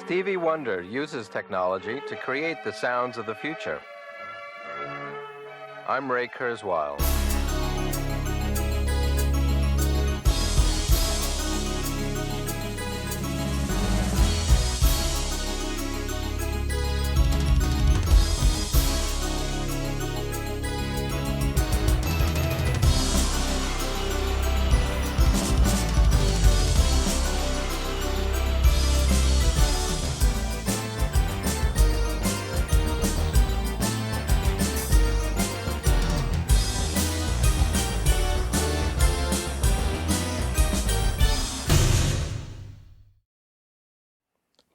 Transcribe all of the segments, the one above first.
Stevie Wonder uses technology to create the sounds of the future. I'm Ray Kurzweil.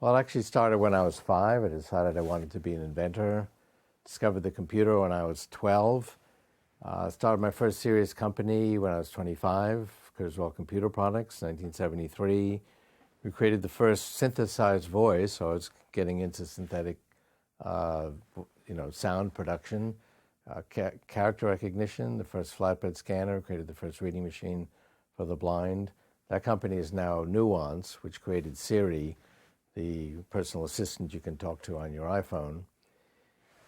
Well, it actually started when I was 5. I decided I wanted to be an inventor. Discovered the computer when I was 12. Started my first serious company when I was 25, Kurzweil Computer Products, 1973. We created the first synthesized voice, so I was getting into synthetic, sound production, character recognition, the first flatbed scanner, created the first reading machine for the blind. That company is now Nuance, which created Siri, the personal assistant you can talk to on your iPhone.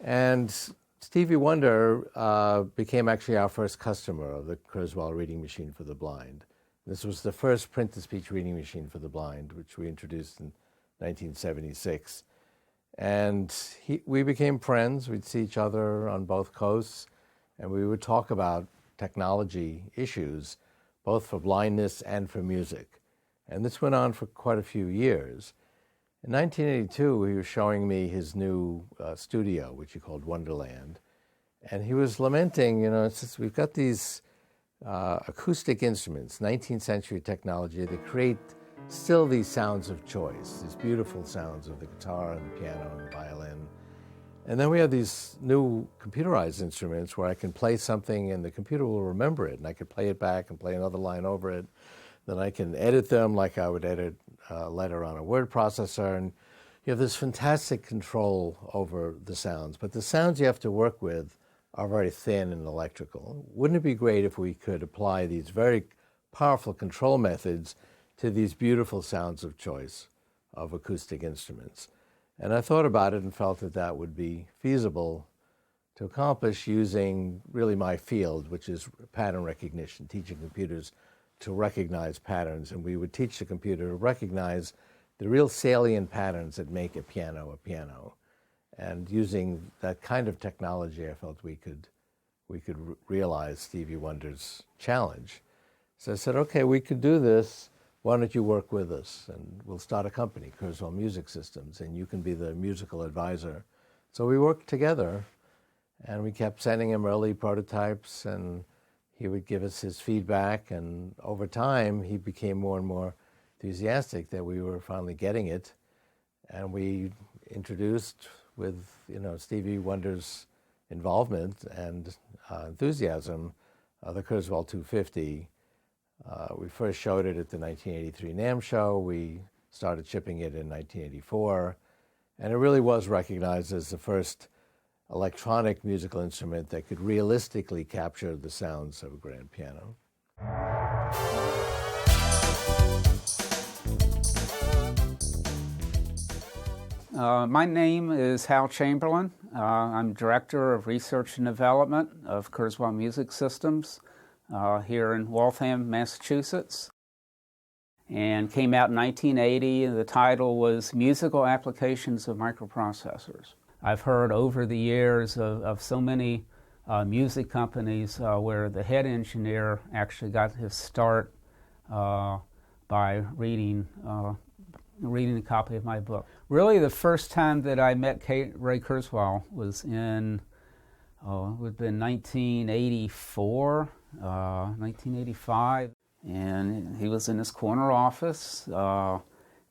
And Stevie Wonder became actually our first customer of the Kurzweil reading machine for the blind. This was the first print-to-speech reading machine for the blind, which we introduced in 1976. And we became friends. We'd see each other on both coasts, and we would talk about technology issues, both for blindness and for music. And this went on for quite a few years. In 1982, he was showing me his new studio, which he called Wonderland. And he was lamenting, we've got these acoustic instruments, 19th century technology, that create still these sounds of choice, these beautiful sounds of the guitar and the piano and the violin. And then we have these new computerized instruments where I can play something and the computer will remember it, and I could play it back and play another line over it. Then I can edit them like I would edit a letter on a word processor, and you have this fantastic control over the sounds. But the sounds you have to work with are very thin and electrical. Wouldn't it be great if we could apply these very powerful control methods to these beautiful sounds of choice of acoustic instruments? And I thought about it and felt that that would be feasible to accomplish using really my field, which is pattern recognition, teaching computers to recognize patterns. And we would teach the computer to recognize the real salient patterns that make a piano. And using that kind of technology, I felt we could realize Stevie Wonder's challenge. So I said, okay, we could do this. Why don't you work with us? And we'll start a company, Kurzweil Music Systems, and you can be the musical advisor. So we worked together, and we kept sending him early prototypes, and he would give us his feedback. And over time, he became more and more enthusiastic that we were finally getting it. And we introduced, with Stevie Wonder's involvement and enthusiasm, the Kurzweil 250. We first showed it at the 1983 NAMM show. We started shipping it in 1984. And it really was recognized as the first electronic musical instrument that could realistically capture the sounds of a grand piano. My name is Hal Chamberlain. I'm Director of Research and Development of Kurzweil Music Systems here in Waltham, Massachusetts. And came out in 1980, and the title was Musical Applications of Microprocessors. I've heard over the years of so many music companies where the head engineer actually got his start by reading a copy of my book. Really, the first time that I met Ray Kurzweil was in, it would have been 1984, 1985. And he was in his corner office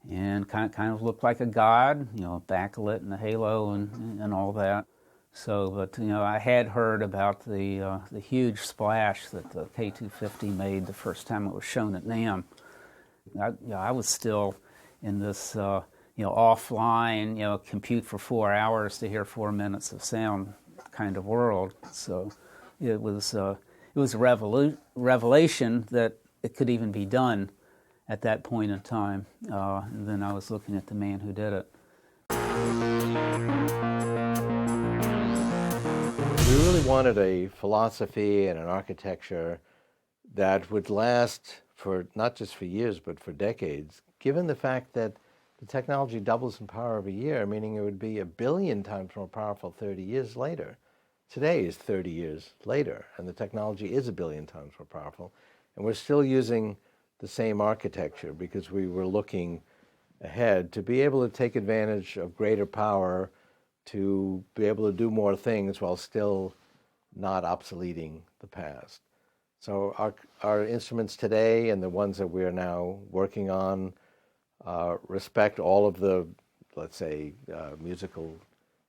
and kind of looked like a god, backlit and a halo and all that. So, but I had heard about the huge splash that the K250 made the first time it was shown at NAMM. I was still in this offline, compute for 4 hours to hear 4 minutes of sound kind of world. So it was a revelation that it could even be done at that point in time. And then I was looking at the man who did it. We really wanted a philosophy and an architecture that would last for not just for years, but for decades, given the fact that the technology doubles in power every year, meaning it would be 1 billion times more powerful 30 years later. Today is 30 years later, and the technology is 1 billion times more powerful. And we're still using the same architecture because we were looking ahead to be able to take advantage of greater power, to be able to do more things while still not obsoleting the past. So our instruments today and the ones that we are now working on respect all of the, let's say, musical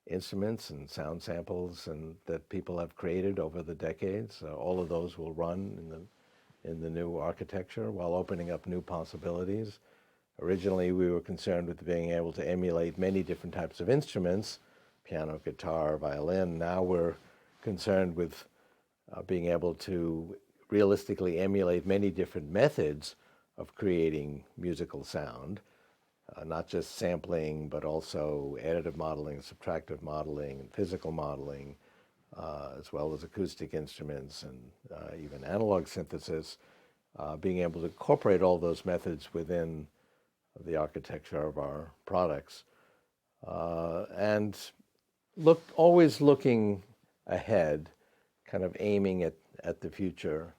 instruments and sound samples and that people have created over the decades. All of those will run in the new architecture while opening up new possibilities. Originally, we were concerned with being able to emulate many different types of instruments, piano, guitar, violin. Now we're concerned with being able to realistically emulate many different methods of creating musical sound, not just sampling, but also additive modeling, subtractive modeling, and physical modeling, as well as acoustic instruments and even analog synthesis, being able to incorporate all those methods within the architecture of our products. And always looking ahead, kind of aiming at the future.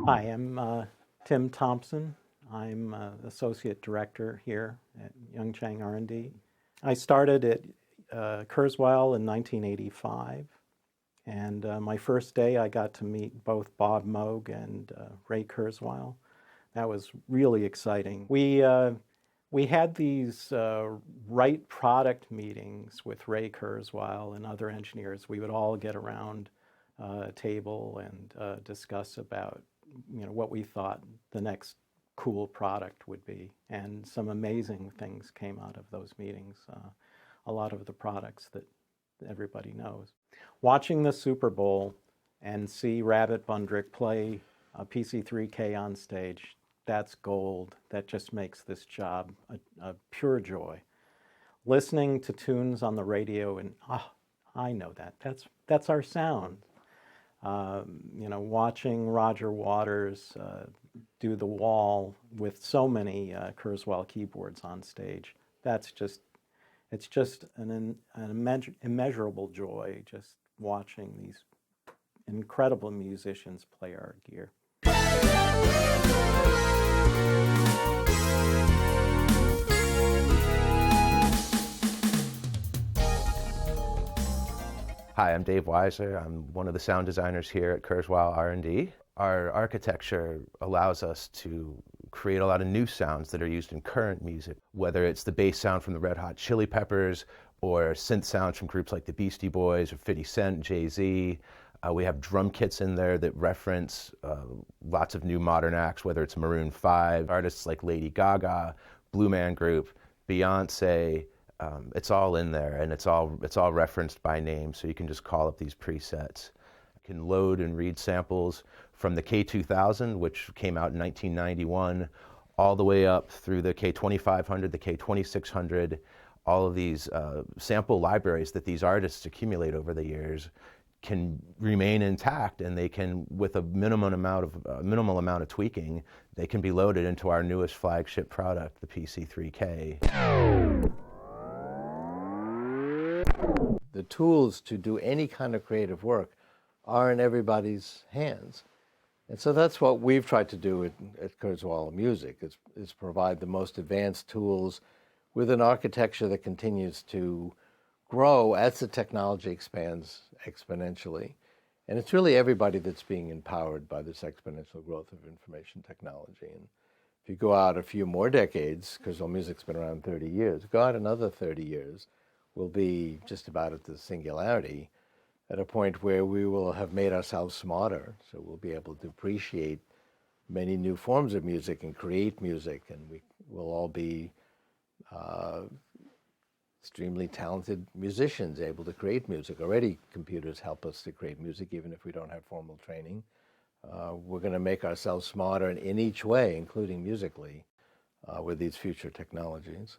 Hi, I'm Tim Thompson. I'm Associate Director here at Youngchang R&D. I started at Kurzweil in 1985, and my first day I got to meet both Bob Moog and Ray Kurzweil. That was really exciting. We had these right product meetings with Ray Kurzweil and other engineers. We would all get around a table and discuss about what we thought the next cool product would be. And some amazing things came out of those meetings. A lot of the products that everybody knows. Watching the Super Bowl and see Rabbit Bundrick play a PC3K on stage, that's gold. That just makes this job a pure joy. Listening to tunes on the radio and, I know that. That's our sound. Watching Roger Waters do The Wall with so many Kurzweil keyboards on stage, it's just an immeasurable joy just watching these incredible musicians play our gear. Hi, I'm Dave Weiser. I'm one of the sound designers here at Kurzweil R&D. Our architecture allows us to create a lot of new sounds that are used in current music, whether it's the bass sound from the Red Hot Chili Peppers or synth sounds from groups like the Beastie Boys or 50 Cent, Jay-Z. We have drum kits in there that reference lots of new modern acts, whether it's Maroon 5, artists like Lady Gaga, Blue Man Group, Beyonce. It's all in there, and it's all referenced by name, so you can just call up these presets. You can load and read samples from the K2000, which came out in 1991, all the way up through the K2500, the K2600. All of these sample libraries that these artists accumulate over the years can remain intact, and they can, with a minimal amount of tweaking, they can be loaded into our newest flagship product, the PC3K. The tools to do any kind of creative work are in everybody's hands. And so that's what we've tried to do at Kurzweil Music, is provide the most advanced tools with an architecture that continues to grow as the technology expands exponentially. And it's really everybody that's being empowered by this exponential growth of information technology. And if you go out a few more decades, Kurzweil Music's been around 30 years, go out another 30 years, we'll be just about at the singularity, at a point where we will have made ourselves smarter. So we'll be able to appreciate many new forms of music and create music, and we will all be extremely talented musicians able to create music. Already computers help us to create music even if we don't have formal training. We're going to make ourselves smarter in each way, including musically. with these future technologies.